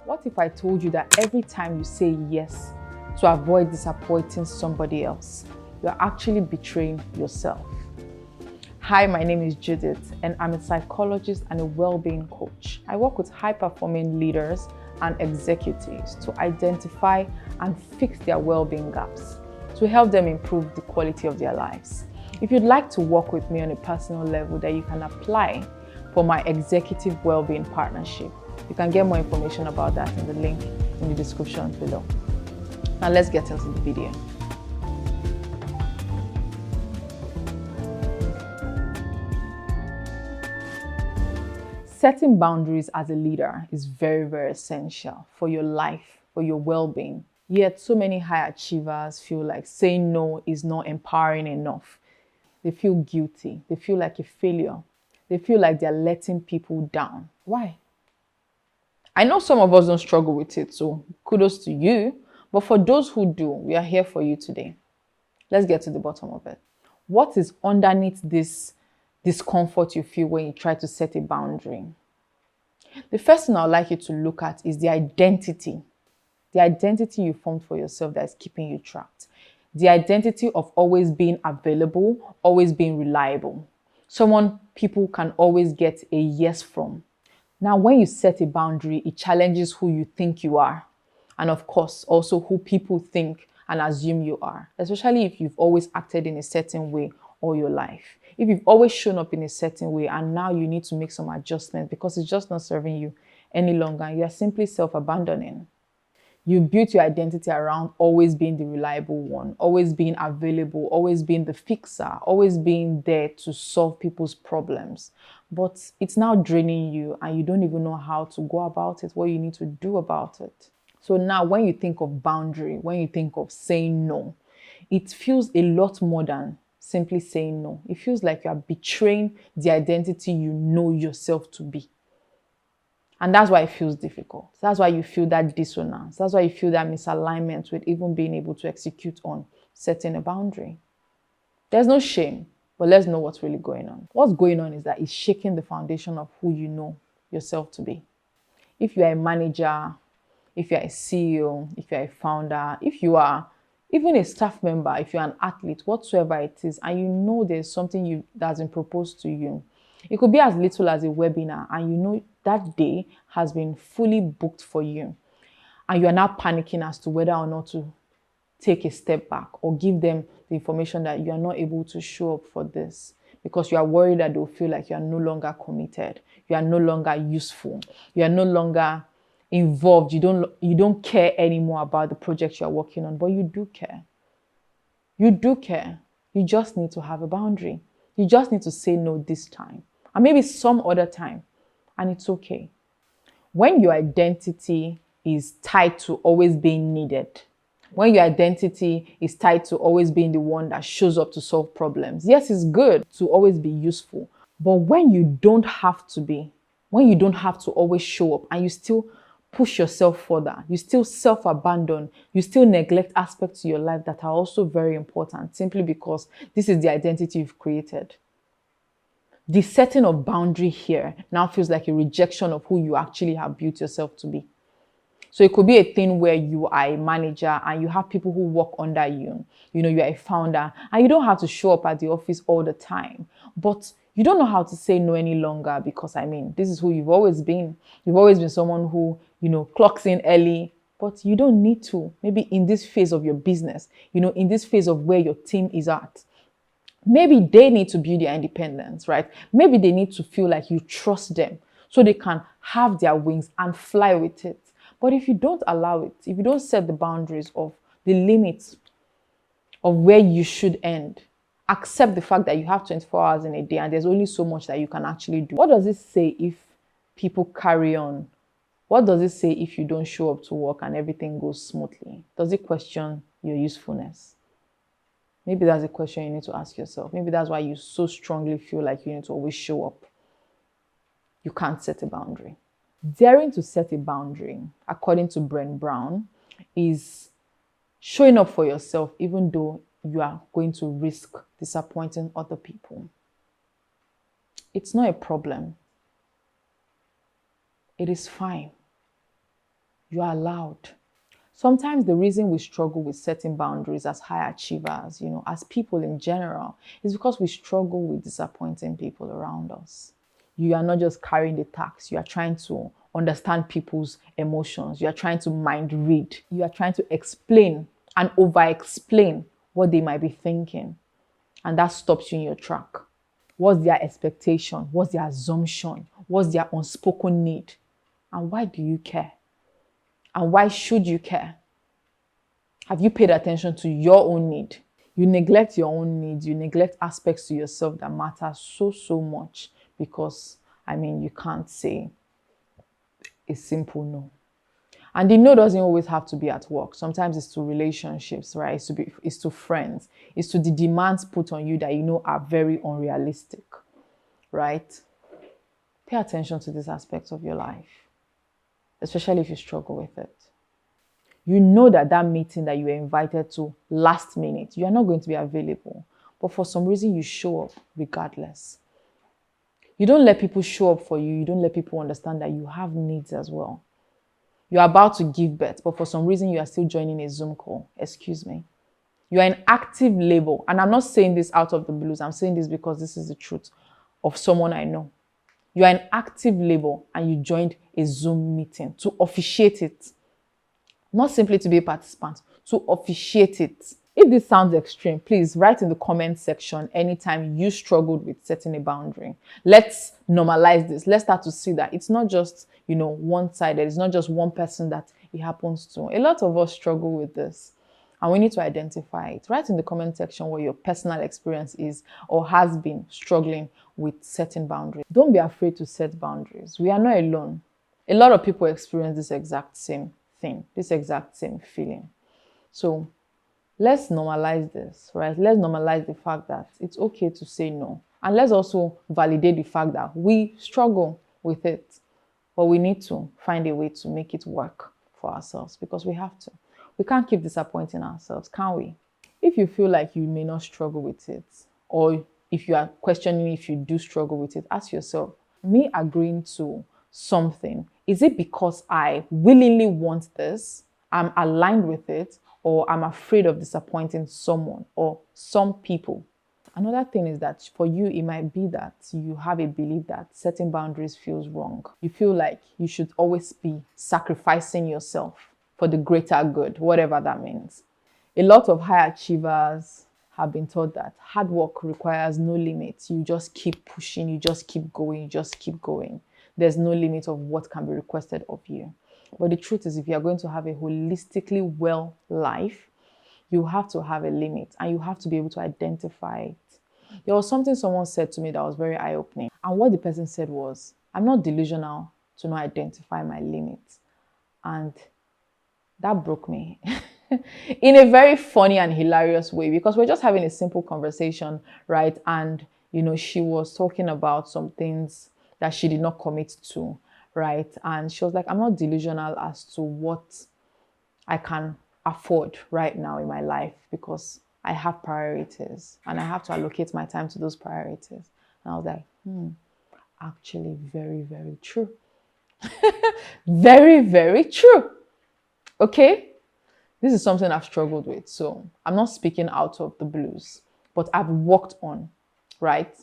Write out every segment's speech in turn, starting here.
What if I told you that every time you say yes to avoid disappointing somebody else, you're actually betraying yourself? Hi, my name is Judith, and I'm a psychologist and a well-being coach. I work with high-performing leaders and executives to identify and fix their well-being gaps, to help them improve the quality of their lives. If you'd like to work with me on a personal level, that you can apply for my executive well-being partnership. You can get more information about that in the link in the description below. Now let's get into the video. Setting boundaries as a leader is very, very essential for your life, for your well-being. Yet so many high achievers feel like saying no is not empowering enough. They feel guilty. They feel like a failure. They feel like they're letting people down. Why? I know some of us don't struggle with it, so kudos to you. But for those who do, we are here for you today. Let's get to the bottom of it. What is underneath this discomfort you feel when you try to set a boundary? The first thing I'd like you to look at is the identity. The identity you formed for yourself that is keeping you trapped. The identity of always being available, always being reliable. Someone people can always get a yes from. Now, when you set a boundary, it challenges who you think you are. And of course, also who people think and assume you are, especially if you've always acted in a certain way all your life. If you've always shown up in a certain way and now you need to make some adjustments because it's just not serving you any longer, and you're simply self-abandoning. You built your identity around always being the reliable one, always being available, always being the fixer, always being there to solve people's problems. But it's now draining you and you don't even know how to go about it, what you need to do about it. So now when you think of boundary, when you think of saying no, it feels a lot more than simply saying no. It feels like you are betraying the identity you know yourself to be. And that's why it feels difficult. That's why you feel that dissonance. That's why you feel that misalignment with even being able to execute on setting a boundary. There's no shame, but let's know what's really going on. What's going on is that it's shaking the foundation of who you know yourself to be. If you are a manager, if you're a CEO, if you're a founder, if you are even a staff member, if you're an athlete, whatsoever it is, and you know there's something that's been proposed to you, it could be as little as a webinar, and you know that day has been fully booked for you, and you are now panicking as to whether or not to take a step back or give them the information that you are not able to show up for this because you are worried that they'll feel like you are no longer committed, you are no longer useful, you are no longer involved, you don't care anymore about the project you are working on, but you do care. You do care. You just need to have a boundary. You just need to say no this time, and maybe some other time, and it's okay. When your identity is tied to always being needed, when your identity is tied to always being the one that shows up to solve problems, yes, it's good to always be useful, but when you don't have to be, when you don't have to always show up and you still push yourself further, you still self-abandon, you still neglect aspects of your life that are also very important simply because this is the identity you've created. The setting of boundary here now feels like a rejection of who you actually have built yourself to be. So it could be a thing where you are a manager and you have people who work under you. You know, you're a founder and you don't have to show up at the office all the time. But you don't know how to say no any longer because, this is who you've always been. You've always been someone who, clocks in early, but you don't need to. Maybe in this phase of your business, in this phase of where your team is at. Maybe they need to build their independence, right? Maybe they need to feel like you trust them so they can have their wings and fly with it. But if you don't allow it, if you don't set the boundaries of the limits of where you should end, accept the fact that you have 24 hours in a day and there's only so much that you can actually do. What does it say if people carry on? What does it say if you don't show up to work and everything goes smoothly? Does it question your usefulness? Maybe that's a question you need to ask yourself. Maybe that's why you so strongly feel like you need to always show up. You can't set a boundary. Daring to set a boundary, according to Brent Brown, is showing up for yourself even though you are going to risk disappointing other people. It's not a problem. It is fine. You are allowed. Sometimes the reason we struggle with setting boundaries as high achievers, as people in general, is because we struggle with disappointing people around us. You are not just carrying the tax, you are trying to understand people's emotions. You are trying to mind read. You are trying to explain and over explain what they might be thinking. And that stops you in your track. What's their expectation? What's their assumption? What's their unspoken need? And why do you care? And why should you care? Have you paid attention to your own need? You neglect your own needs. You neglect aspects to yourself that matter so much because, you can't say a simple no. And the no doesn't always have to be at work. Sometimes it's to relationships, right? It's to friends. It's to the demands put on you that are very unrealistic, right? Pay attention to these aspects of your life, especially if you struggle with it. You know that meeting that you were invited to last minute, you are not going to be available. But for some reason, you show up regardless. You don't let people show up for you. You don't let people understand that you have needs as well. You're about to give birth, but for some reason, you are still joining a Zoom call. Excuse me. You are in active labor. And I'm not saying this out of the blues. I'm saying this because this is the truth of someone I know. You are in active labor and you joined a Zoom meeting to officiate it. Not simply to be a participant, to officiate it. If this sounds extreme, please write in the comment section anytime you struggled with setting a boundary. Let's normalize this. Let's start to see that it's not just, one-sided. It's not just one person that it happens to. A lot of us struggle with this. And we need to identify it. Write in the comment section what your personal experience is or has been struggling with setting boundaries. Don't be afraid to set boundaries. We are not alone. A lot of people experience this exact same thing, this exact same feeling. So let's normalize this, right? Let's normalize the fact that it's okay to say no. And let's also validate the fact that we struggle with it, but we need to find a way to make it work for ourselves because we have to. We can't keep disappointing ourselves, can we? If you feel like you may not struggle with it, or if you are questioning if you do struggle with it, ask yourself, me agreeing to something, is it because I willingly want this, I'm aligned with it, or I'm afraid of disappointing someone or some people? Another thing is that for you, it might be that you have a belief that setting boundaries feels wrong. You feel like you should always be sacrificing yourself for the greater good, whatever that means. A lot of high achievers have been taught that hard work requires no limits. You just keep pushing, you just keep going, you just keep going. There's no limit of what can be requested of you. But the truth is, if you are going to have a holistically well life, you have to have a limit and you have to be able to identify it. There was something someone said to me that was very eye-opening. And what the person said was, I'm not delusional to not identify my limits. And that broke me in a very funny and hilarious way because we're just having a simple conversation, right? And, she was talking about some things that she did not commit to, right? And she was like, I'm not delusional as to what I can afford right now in my life because I have priorities and I have to allocate my time to those priorities. And I was like, actually very, very true. Very, very true. Okay? This is something I've struggled with. So I'm not speaking out of the blues, but I've worked on, right?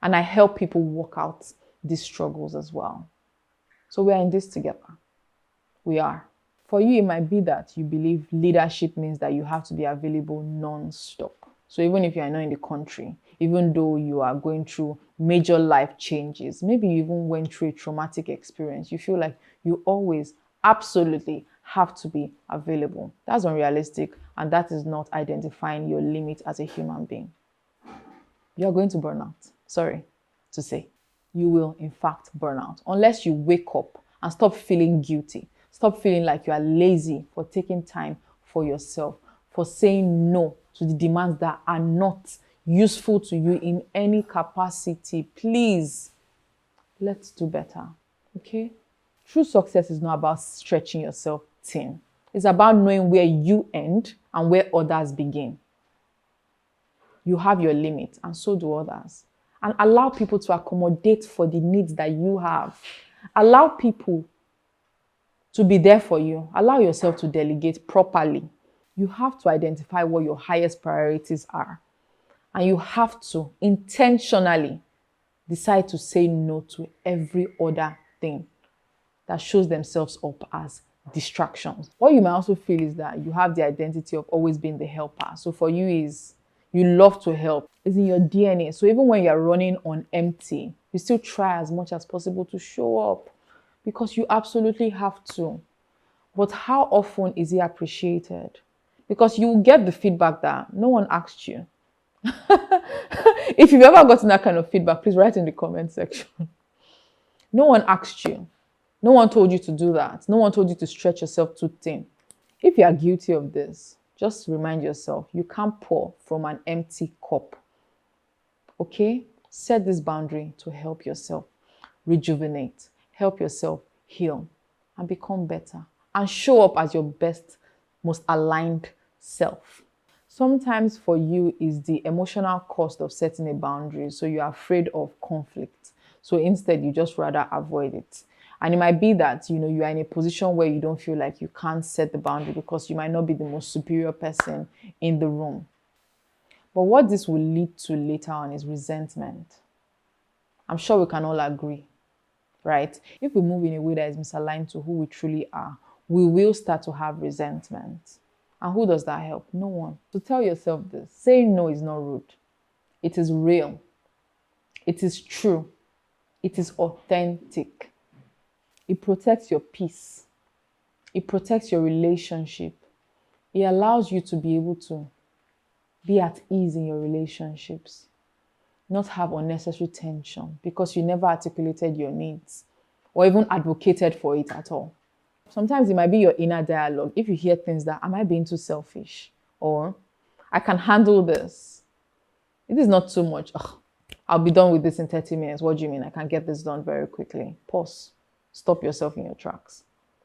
And I help people work out these struggles as well. So we are in this together. We are. For you, it might be that you believe leadership means that you have to be available non-stop. So even if you are not in the country, even though you are going through major life changes, maybe you even went through a traumatic experience, you feel like you always absolutely have to be available. That's unrealistic, and that is not identifying your limit as a human being. You are going to burn out. Sorry to say. You will, in fact, burn out unless you wake up and stop feeling guilty. Stop feeling like you are lazy for taking time for yourself, for saying no to the demands that are not useful to you in any capacity. Please, let's do better, okay? True success is not about stretching yourself thin. It's about knowing where you end and where others begin. You have your limits, and so do others. And allow people to accommodate for the needs that you have. Allow people to be there for you. Allow yourself to delegate properly. You have to identify what your highest priorities are. And you have to intentionally decide to say no to every other thing that shows themselves up as distractions. What you might also feel is that you have the identity of always being the helper. So for you is you love to help. It's in your DNA. So even when you're running on empty, you still try as much as possible to show up because you absolutely have to. But how often is it appreciated? Because you will get the feedback that no one asked you. If you've ever gotten that kind of feedback, please write in the comment section. No one asked you. No one told you to do that. No one told you to stretch yourself too thin. If you are guilty of this, just remind yourself, you can't pour from an empty cup. Okay? Set this boundary to help yourself rejuvenate, help yourself heal, and become better. And show up as your best, most aligned self. Sometimes for you is the emotional cost of setting a boundary. So you're afraid of conflict. So instead, you just rather avoid it. And it might be that, you are in a position where you don't feel like you can't set the boundary because you might not be the most superior person in the room. But what this will lead to later on is resentment. I'm sure we can all agree, right? If we move in a way that is misaligned to who we truly are, we will start to have resentment. And who does that help? No one. So tell yourself this. Saying no is not rude. It is real. It is true. It is authentic. It protects your peace. It protects your relationship. It allows you to be able to be at ease in your relationships. Not have unnecessary tension because you never articulated your needs or even advocated for it at all. Sometimes it might be your inner dialogue. If you hear things that, am I being too selfish? Or, I can handle this. It is not too much. Ugh, I'll be done with this in 30 minutes. What do you mean? I can get this done very quickly. Pause. Stop yourself in your tracks.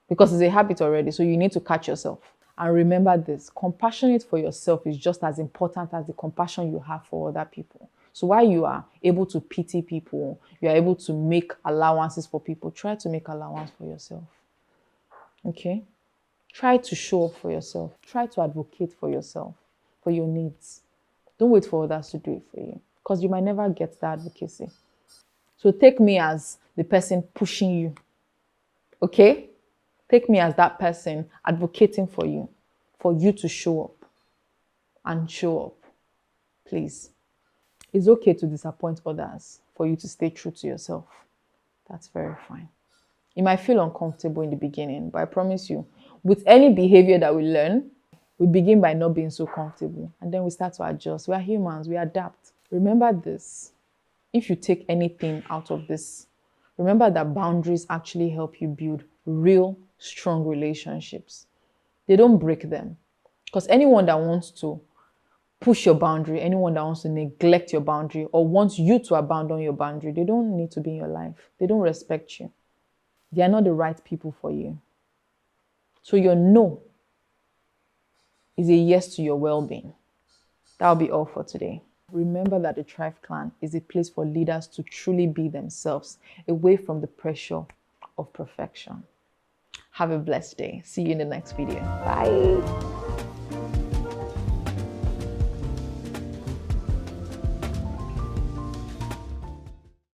Because it's a habit already, so you need to catch yourself. And remember this, compassionate for yourself is just as important as the compassion you have for other people. So while you are able to pity people, you are able to make allowances for people, try to make allowance for yourself. Okay? Try to show up for yourself. Try to advocate for yourself, for your needs. Don't wait for others to do it for you because you might never get that advocacy. So take me as the person pushing you. Okay? Take me as that person advocating for you to show up and show up. Please. It's okay to disappoint others for you to stay true to yourself. That's very fine. It might feel uncomfortable in the beginning, but I promise you, with any behavior that we learn, we begin by not being so comfortable. And then we start to adjust. We are humans, we adapt. Remember this. If you take anything out of this, remember that boundaries actually help you build real, strong relationships. They don't break them. Because anyone that wants to push your boundary, anyone that wants to neglect your boundary or wants you to abandon your boundary, they don't need to be in your life. They don't respect you. They are not the right people for you. So your no is a yes to your well-being. That'll be all for today. Remember that the Thrive Clan is a place for leaders to truly be themselves, away from the pressure of perfection. Have a blessed day. See you in the next video. Bye.